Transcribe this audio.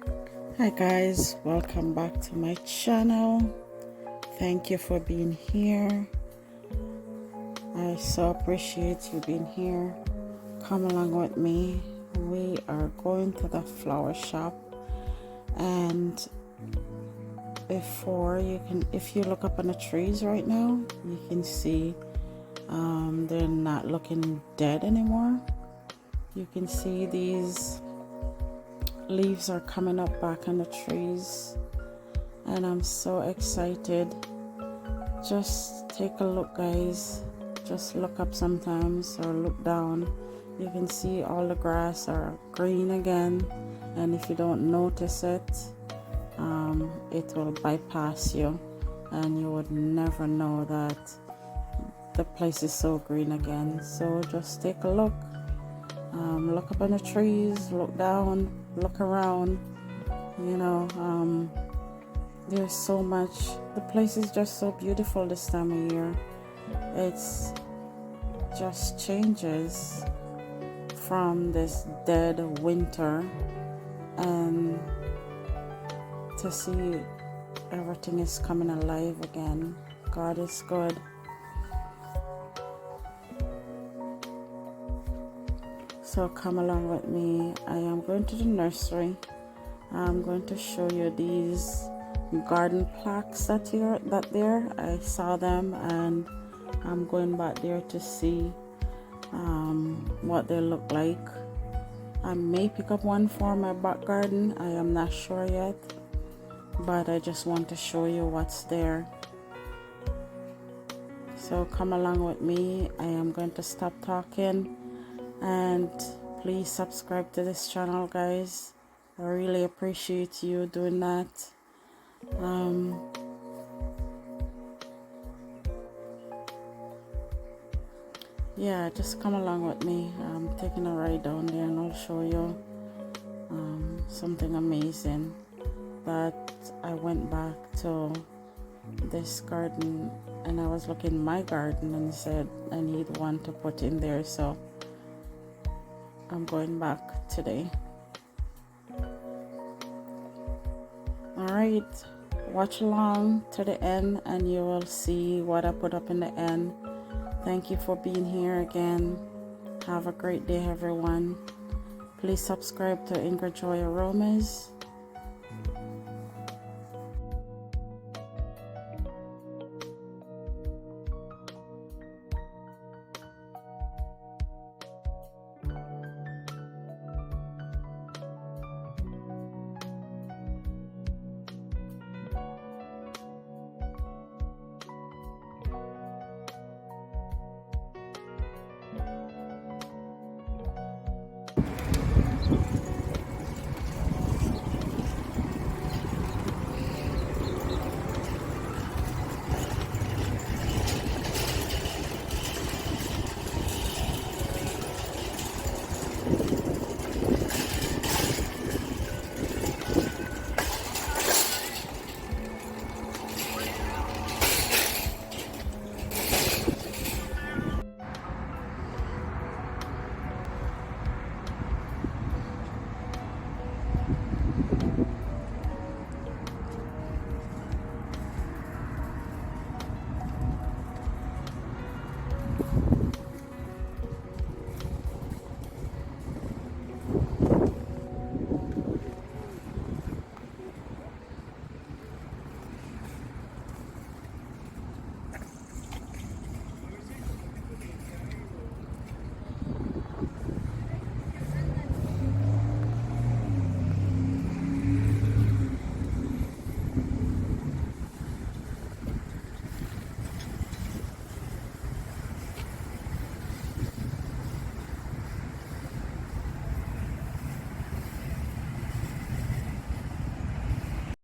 Hi guys, welcome back to my channel. Thank you for being here. I so appreciate you being here. Come along with me. We are going to the flower shop, and if you look up on the trees right now, you can see they're not looking dead anymore. You can see these leaves are coming up back on the trees, and I'm so excited. Just take a look, guys. Just look up sometimes or look down. You can see all the grass are green again, and if you don't notice it, it will bypass you and you would never know that the place is so green again. So just take a look. Look up on the trees, look down, look around. There's so much. The place is just so beautiful this time of year. It's just changes from this dead winter, and to see everything is coming alive again. God is good. So come along with me. I am going to the nursery. I'm going to show you these garden plaques that there. I saw them, and I'm going back there to see what they look like. I may pick up one for my back garden. I am not sure yet, but I just want to show you what's there. So come along with me. I am going to stop talking, and please subscribe to this channel, guys. I really appreciate you doing that. Yeah, just come along with me. I'm taking a ride down there, and I'll show you something amazing. That I went back to this garden, and I was looking in my garden, and said I need one to put in there, so I'm going back today. Alright, watch along to the end and you will see what I put up in the end. Thank you for being here again. Have a great day, everyone. Please subscribe to Ingrid Joy Aromas.